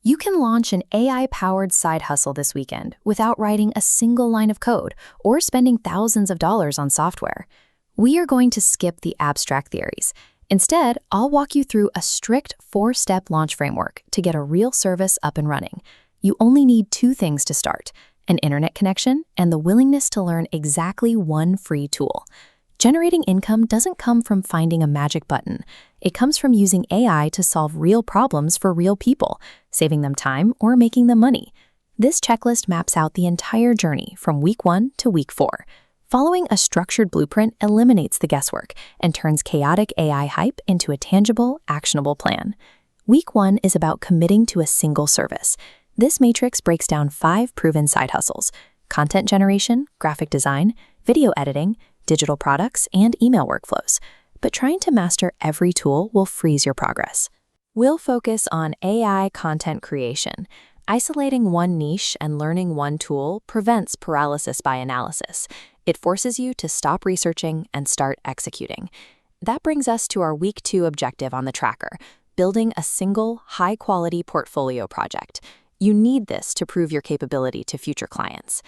You can launch an AI-powered side hustle this weekend without writing a single line of code or spending thousands of dollars on software. We are going to skip the abstract theories. Instead, I'll walk you through a strict 4-step launch framework to get a real service up and running. You only need 2 things to start: an internet connection and the willingness to learn exactly one free tool. Generating income doesn't come from finding a magic button. It comes from using AI to solve real problems for real people, saving them time or making them money. This checklist maps out the entire journey from week 1 to week 4. Following a structured blueprint eliminates the guesswork and turns chaotic AI hype into a tangible, actionable plan. Week 1 is about committing to a single service. This matrix breaks down 5 proven side hustles: content generation, graphic design, video editing, digital products, and email workflows. But trying to master every tool will freeze your progress. We'll focus on AI content creation. Isolating one niche and learning one tool prevents paralysis by analysis. It forces you to stop researching and start executing. That brings us to our week 2 objective on the tracker: building a single, high-quality portfolio project. You need this to prove your capability to future clients.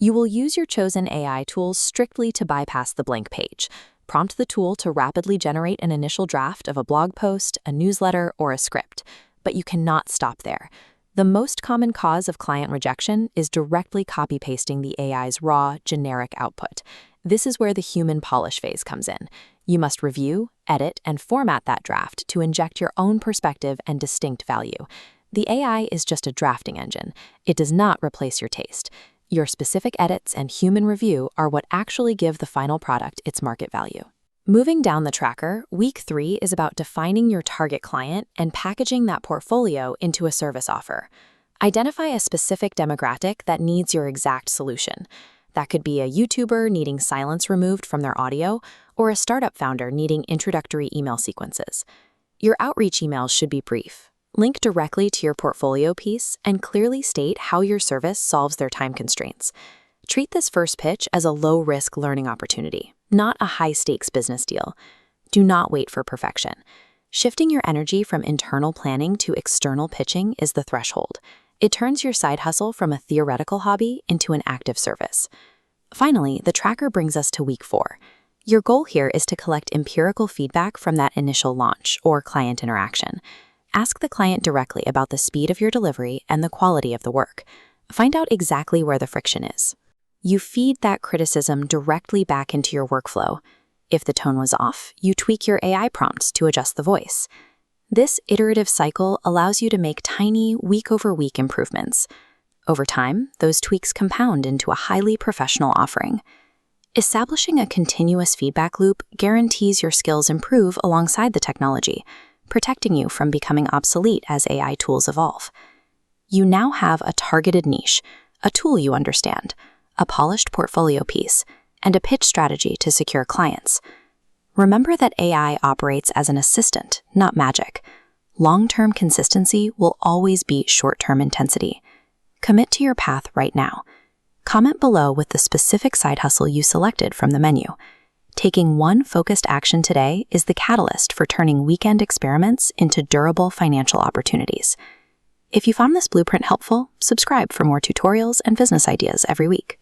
You will use your chosen AI tools strictly to bypass the blank page. Prompt the tool to rapidly generate an initial draft of a blog post, a newsletter, or a script. But you cannot stop there. The most common cause of client rejection is directly copy-pasting the AI's raw, generic output. This is where the human polish phase comes in. You must review, edit, and format that draft to inject your own perspective and distinct value. The AI is just a drafting engine. It does not replace your taste. Your specific edits and human review are what actually give the final product its market value. Moving down the tracker, week 3 is about defining your target client and packaging that portfolio into a service offer. Identify a specific demographic that needs your exact solution. That could be a YouTuber needing silence removed from their audio, or a startup founder needing introductory email sequences. Your outreach emails should be brief. Link directly to your portfolio piece and clearly state how your service solves their time constraints. Treat this first pitch as a low-risk learning opportunity, not a high-stakes business deal. Do not wait for perfection. Shifting your energy from internal planning to external pitching is the threshold. It turns your side hustle from a theoretical hobby into an active service. Finally, the tracker brings us to week 4. Your goal here is to collect empirical feedback from that initial launch or client interaction. Ask the client directly about the speed of your delivery and the quality of the work. Find out exactly where the friction is. You feed that criticism directly back into your workflow. If the tone was off, you tweak your AI prompts to adjust the voice. This iterative cycle allows you to make tiny, week-over-week improvements. Over time, those tweaks compound into a highly professional offering. Establishing a continuous feedback loop guarantees your skills improve alongside the technology, protecting you from becoming obsolete as AI tools evolve. You now have a targeted niche, a tool you understand, a polished portfolio piece, and a pitch strategy to secure clients. Remember that AI operates as an assistant, not magic. Long-term consistency will always beat short-term intensity. Commit to your path right now. Comment below with the specific side hustle you selected from the menu. Taking one focused action today is the catalyst for turning weekend experiments into durable financial opportunities. If you found this blueprint helpful, subscribe for more tutorials and business ideas every week.